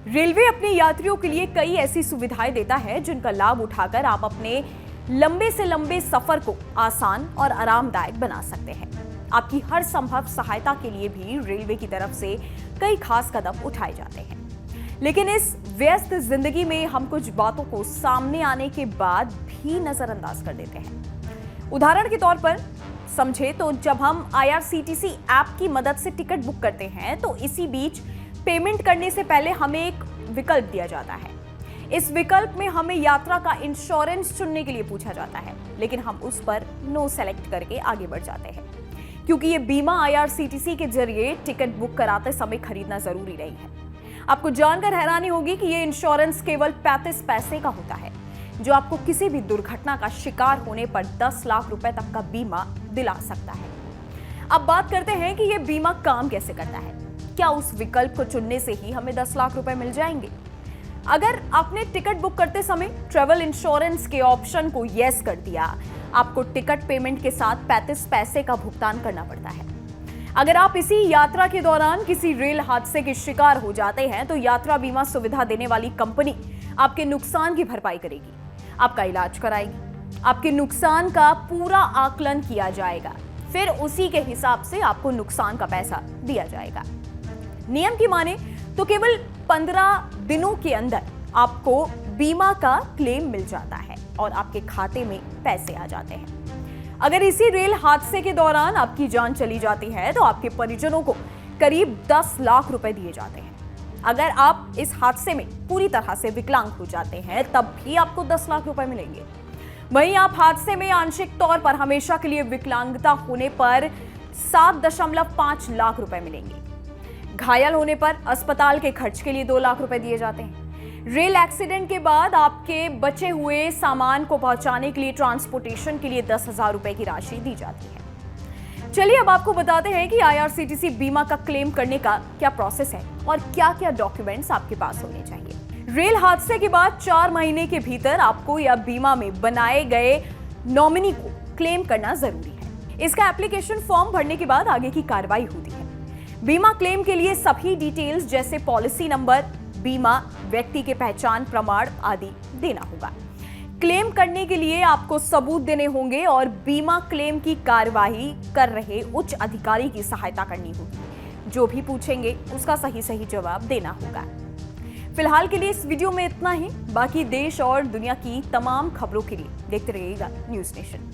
Railway अपने यात्रियों के लिए कई ऐसी सुविधाएं देता है जिनका लाभ उठाकर आप अपने लंबे से लंबे सफर को आसान और आरामदायक बना सकते हैं। आपकी हर संभव सहायता के लिए भी रेलवे की तरफ से कई खास कदम उठाए जाते हैं। लेकिन इस व्यस्त जिंदगी में हम कुछ बातों को सामने आने के बाद भी नजरअंदाज कर देते हैं। उदाहरण के तौर पर समझे तो जब हम IRCTC ऐप की मदद से टिकट बुक करते हैं तो इसी बीच पेमेंट करने से पहले हमें एक विकल्प दिया जाता है। इस विकल्प में हमें यात्रा का इंश्योरेंस चुनने के लिए पूछा जाता है, लेकिन हम उस पर नो सेलेक्ट करके आगे बढ़ जाते हैं क्योंकि ये बीमा IRCTC के जरिए टिकट बुक कराते समय खरीदना जरूरी नहीं है। आपको जानकर हैरानी होगी कि ये इंश्योरेंस केवल 35 पैसे का होता है, जो आपको किसी भी दुर्घटना का शिकार होने पर 10 लाख रुपए तक का बीमा दिला सकता है। अब बात करते हैं कि ये बीमा काम कैसे करता है। क्या उस विकल्प को चुनने से ही हमें 10 लाख रुपए मिल जाएंगे? अगर आपने टिकट बुक करते समय ट्रैवल इंश्योरेंस के ऑप्शन को यस कर दिया, आपको टिकट पेमेंट के साथ 35 पैसे का भुगतान करना पड़ता है। अगर आप इसी यात्रा के दौरान किसी रेल हादसे के शिकार हो जाते हैं तो यात्रा बीमा सुविधा देने वाली कंपनी आपके नुकसान की भरपाई करेगी, आपका इलाज कराएगी, आपके नुकसान का पूरा आकलन किया जाएगा, फिर उसी के हिसाब से आपको नुकसान का पैसा दिया जाएगा। नियम की माने तो केवल 15 दिनों के अंदर आपको बीमा का क्लेम मिल जाता है और आपके खाते में पैसे आ जाते हैं। अगर इसी रेल हादसे के दौरान आपकी जान चली जाती है तो आपके परिजनों को करीब 10 लाख रुपए दिए जाते हैं। अगर आप इस हादसे में पूरी तरह से विकलांग हो जाते हैं तब भी आपको 10 लाख रुपए मिलेंगे। वहीं आप हादसे में आंशिक तौर पर हमेशा के लिए विकलांगता होने पर 7.5 लाख रुपए मिलेंगे। घायल होने पर अस्पताल के खर्च के लिए 2 लाख रुपए दिए जाते हैं। रेल एक्सीडेंट के बाद आपके बचे हुए सामान को पहुंचाने के लिए ट्रांसपोर्टेशन के लिए 10,000 रुपए की राशि दी जाती है। चलिए अब आपको बताते हैं कि IRCTC बीमा का क्लेम करने का क्या प्रोसेस है और क्या-क्या डॉक्यूमेंट्स आपके पास होने चाहिए। रेल हादसे के बाद 4 महीने के भीतर आपको या बीमा में बनाए गए नॉमिनी को क्लेम करना जरूरी है। इसका एप्लीकेशन फॉर्म भरने के बाद आगे की कार्रवाई होती है। बीमा क्लेम के लिए सभी डिटेल्स जैसे पॉलिसी नंबर, बीमा, व्यक्ति के पहचान प्रमाण आदि देना होगा। क्लेम करने के लिए आपको सबूत देने होंगे और बीमा क्लेम की कार्यवाही कर रहे उच्च अधिकारी की सहायता करनी होगी। जो भी पूछेंगे उसका सही जवाब देना होगा। फिलहाल के लिए इस वीडियो में इतना ही। बाकी देश और दुनिया की तमाम खबरों के लिए देखते रहिएगा न्यूज़ नेशन।